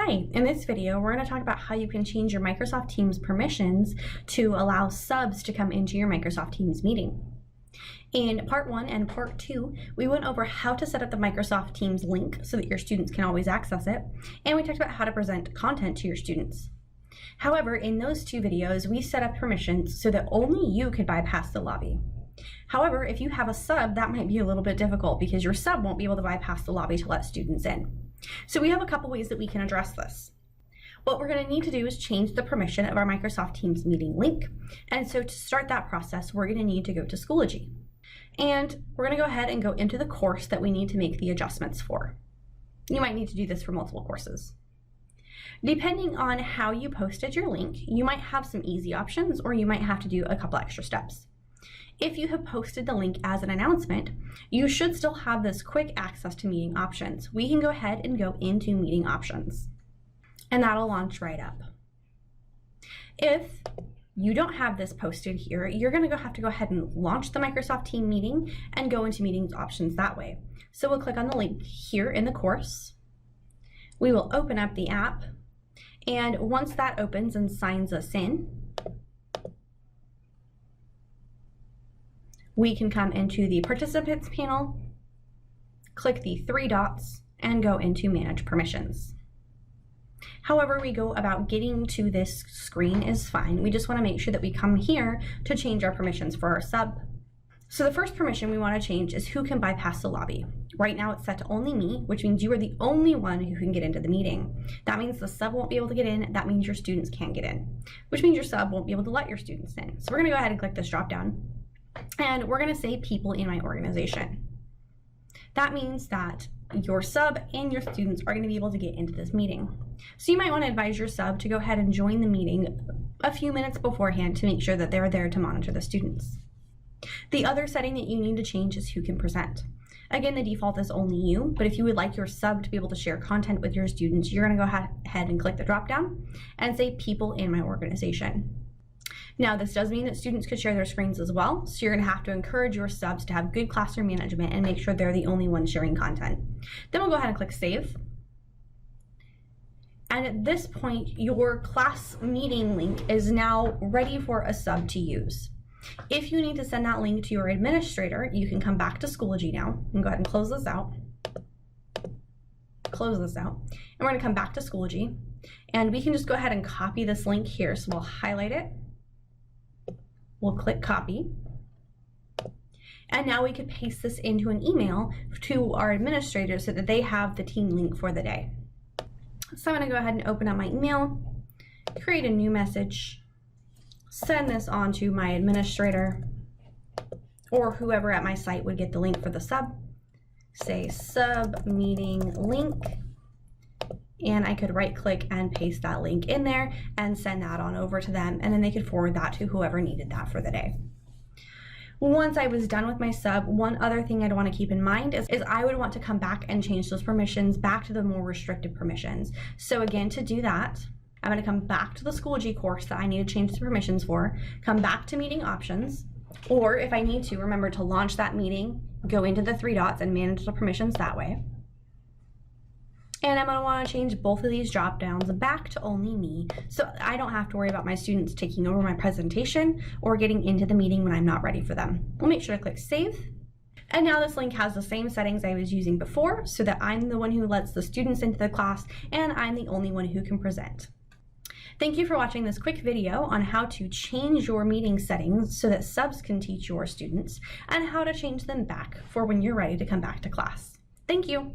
Hi, in this video, we're going to talk about how you can change your Microsoft Teams permissions to allow subs to come into your Microsoft Teams meeting. In part 1 and part 2, we went over how to set up the Microsoft Teams link so that your students can always access it, and we talked about how to present content to your students. However, in those two videos, we set up permissions so that only you could bypass the lobby. However, if you have a sub, that might be a little bit difficult because your sub won't be able to bypass the lobby to let students in. So we have a couple ways that we can address this. What we're going to need to do is change the permission of our Microsoft Teams meeting link. And so to start that process, we're going to need to go to Schoology. And we're going to go ahead and go into the course that we need to make the adjustments for. You might need to do this for multiple courses. Depending on how you posted your link, you might have some easy options or you might have to do a couple extra steps. If you have posted the link as an announcement, you should still have this quick access to meeting options. We can go ahead and go into meeting options, and that'll launch right up. If you don't have this posted here, you're going to have to go ahead and launch the Microsoft Teams meeting and go into meetings options that way. So we'll click on the link here in the course. We will open up the app, and once that opens and signs us in, we can come into the participants panel, click the three dots, and go into manage permissions. However we go about getting to this screen is fine. We just want to make sure that we come here to change our permissions for our sub. So the first permission we want to change is who can bypass the lobby. Right now it's set to only me, which means you are the only one who can get into the meeting. That means the sub won't be able to get in. That means your students can't get in, which means your sub won't be able to let your students in. So we're going to go ahead and click this drop down. And we're going to say people in my organization. That means that your sub and your students are going to be able to get into this meeting. So you might want to advise your sub to go ahead and join the meeting a few minutes beforehand to make sure that they're there to monitor the students. The other setting that you need to change is who can present. Again, the default is only you, but if you would like your sub to be able to share content with your students, you're going to go ahead and click the drop down and say people in my organization. Now, this does mean that students could share their screens as well, so you're going to have to encourage your subs to have good classroom management and make sure they're the only ones sharing content. Then we'll go ahead and click Save. And at this point, your class meeting link is now ready for a sub to use. If you need to send that link to your administrator, you can come back to Schoology now and go ahead and close this out. Close this out. And we're going to come back to Schoology, and we can just go ahead and copy this link here. So we'll highlight it. We'll click copy, and now we could paste this into an email to our administrators so that they have the team link for the day. So I'm going to go ahead and open up my email, create a new message, send this on to my administrator or whoever at my site would get the link for the sub. Say sub meeting link. And I could right click and paste that link in there and send that on over to them, and then they could forward that to whoever needed that for the day. Once I was done with my sub, one other thing I'd want to keep in mind is I would want to come back and change those permissions back to the more restricted permissions. So again, to do that, I'm going to come back to the Schoology course that I need to change the permissions for, come back to meeting options, or if I need to, remember to launch that meeting, go into the three dots and manage the permissions that way. And I'm going to want to change both of these drop downs back to only me, so I don't have to worry about my students taking over my presentation or getting into the meeting when I'm not ready for them. We'll make sure to click Save. And now this link has the same settings I was using before, so that I'm the one who lets the students into the class and I'm the only one who can present. Thank you for watching this quick video on how to change your meeting settings so that subs can teach your students and how to change them back for when you're ready to come back to class. Thank you.